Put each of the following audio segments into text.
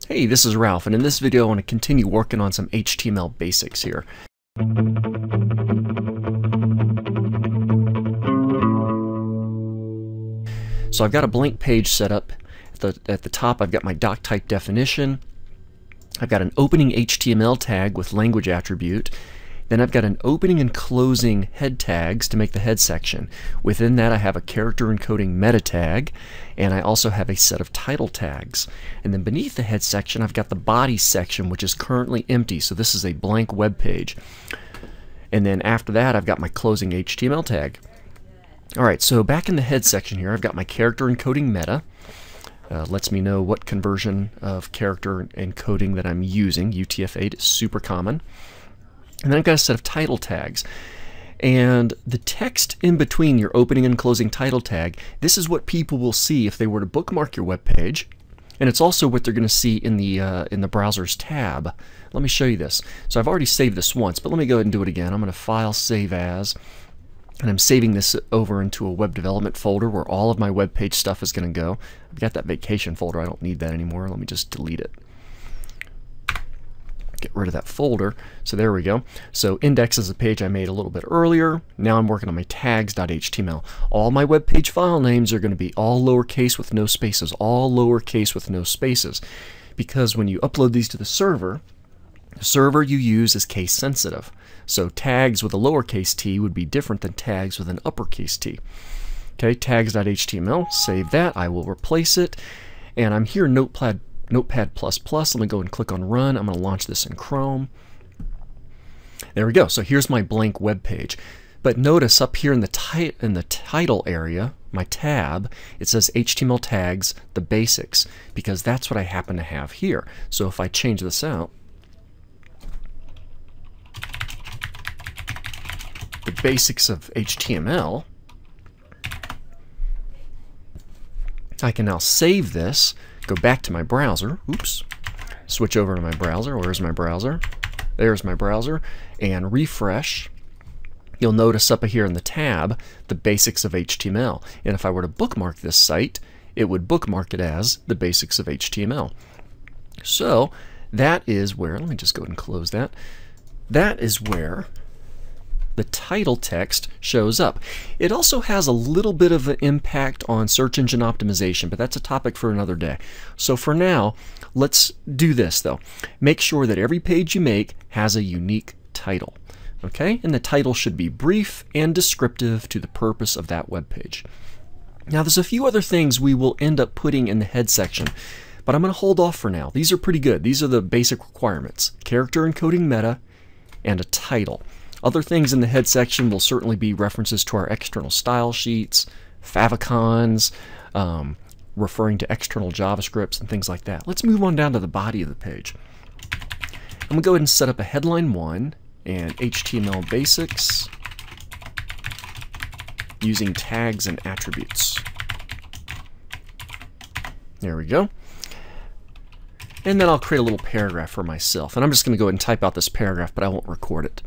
Hey, this is Ralph, and in this video I want to continue working on some HTML basics here. So I've got a blank page set up. At the top I've got my doc type definition. I've got an opening HTML tag with language attribute. Then I've got an opening and closing head tags to make the head section. Within that I have a character encoding meta tag, and I also have a set of title tags. And then beneath the head section I've got the body section, which is currently empty, so this is a blank web page. And then after that I've got my closing HTML tag. Alright, so back in the head section here I've got my character encoding meta. Lets me know what conversion of character encoding that I'm using. UTF-8 is super common. And then I've got a set of title tags. And the text in between your opening and closing title tag, this is what people will see if they were to bookmark your web page. And it's also what they're going to see in the browser's tab. Let me show you this. So I've already saved this once, but let me go ahead and do it again. I'm going to File, Save As, and I'm saving this over into a web development folder where all of my web page stuff is going to go. I've got that vacation folder. I don't need that anymore. Let me just delete it. Get rid of that folder. So there we go. So index is a page I made a little bit earlier. Now I'm working on my tags.html. All my web page file names are going to be all lowercase with no spaces. All lowercase with no spaces. Because when you upload these to the server you use is case sensitive. So tags with a lowercase t would be different than tags with an uppercase t. Okay, tags.html, save that. I will replace it. And I'm here in Notepad++. Let me go and click on Run. I'm going to launch this in Chrome. There we go. So here's my blank web page. But notice up here in the title area, my tab, it says HTML tags, the basics, because that's what I happen to have here. So if I change this out, the basics of HTML, I can now save this, go back to my browser, oops, switch over to my browser. Where's my browser? There's my browser, and refresh. You'll notice up here in the tab the basics of HTML, and if I were to bookmark this site it would bookmark it as the basics of HTML. So that is where, let me just go ahead and close that. That is where the title text shows up. It also has a little bit of an impact on search engine optimization, but that's a topic for another day. So for now, let's do this though. Make sure that every page you make has a unique title. Okay? And the title should be brief and descriptive to the purpose of that web page. Now there's a few other things we will end up putting in the head section, but I'm going to hold off for now. These are pretty good. These are the basic requirements. Character encoding meta and a title. Other things in the head section will certainly be references to our external style sheets, favicons, referring to external JavaScripts and things like that. Let's move on down to the body of the page. I'm going to go ahead and set up a headline 1 and HTML basics using tags and attributes. There we go. And then I'll create a little paragraph for myself. And I'm just going to go ahead and type out this paragraph, but I won't record it.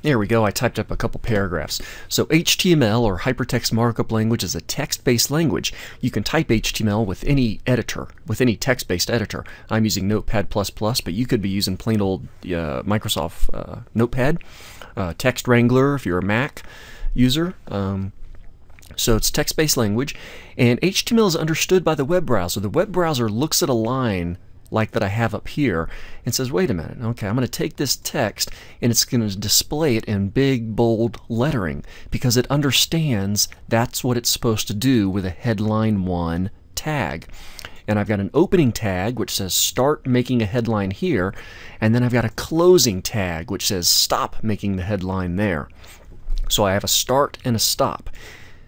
There we go, I typed up a couple paragraphs. So HTML, or Hypertext Markup Language, is a text-based language. You can type HTML with any editor, with any text-based editor. I'm using Notepad++, but you could be using plain old Microsoft Notepad, Text Wrangler if you're a Mac user. So it's text-based language, and HTML is understood by the web browser. The web browser looks at a line like that I have up here and says, wait a minute, okay, I'm going to take this text and it's going to display it in big bold lettering because it understands that's what it's supposed to do with a headline 1 tag. And I've got an opening tag which says start making a headline here, and then I've got a closing tag which says stop making the headline there. So I have a start and a stop.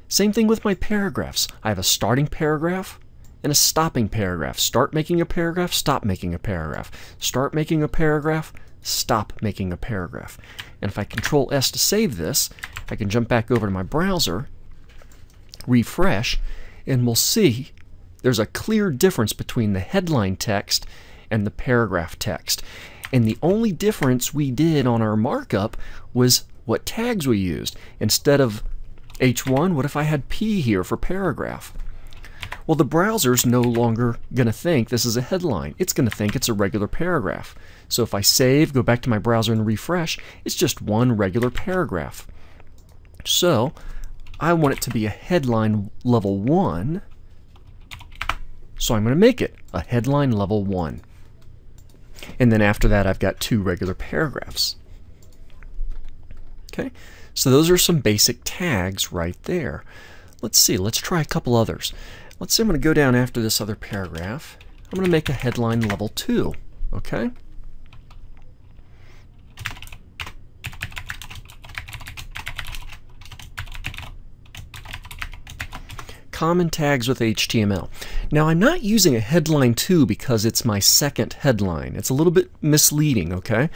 Same thing with my paragraphs. I have a starting paragraph and a stopping paragraph. Start making a paragraph, stop making a paragraph. Start making a paragraph, stop making a paragraph. And if I Control S to save this, I can jump back over to my browser, refresh, and we'll see there's a clear difference between the headline text and the paragraph text. And the only difference we did on our markup was what tags we used. Instead of H1, what if I had P here for paragraph? Well, the browser's no longer going to think this is a headline. It's going to think it's a regular paragraph. So if I save, go back to my browser and refresh, it's just one regular paragraph. So I want it to be a headline level 1. So I'm going to make it a headline level 1. And then after that, I've got 2 regular paragraphs. Okay, so those are some basic tags right there. Let's see, let's try a couple others. Let's say I'm going to go down after this other paragraph. I'm going to make a headline level 2. Okay. Common tags with HTML. Now I'm not using a headline 2 because it's my second headline. It's a little bit misleading, okay?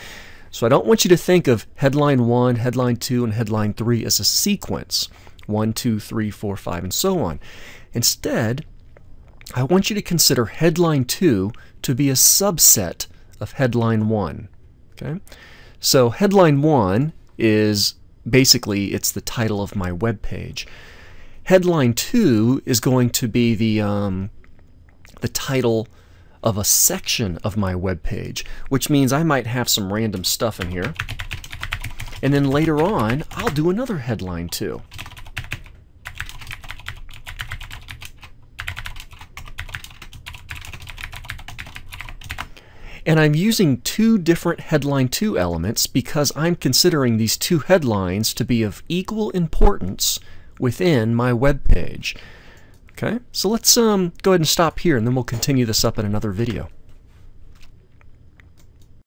So I don't want you to think of headline 1, headline 2, and headline 3 as a sequence. 1, 2, 3, 4, 5, and so on. Instead, I want you to consider headline 2 to be a subset of headline 1. Okay? So headline 1 is basically, it's the title of my web page. Headline 2 is going to be the title of a section of my web page, which means I might have some random stuff in here. And then later on, I'll do another headline 2. And I'm using 2 different headline 2 elements because I'm considering these 2 headlines to be of equal importance within my web page. Okay, so let's go ahead and stop here, and then we'll continue this up in another video.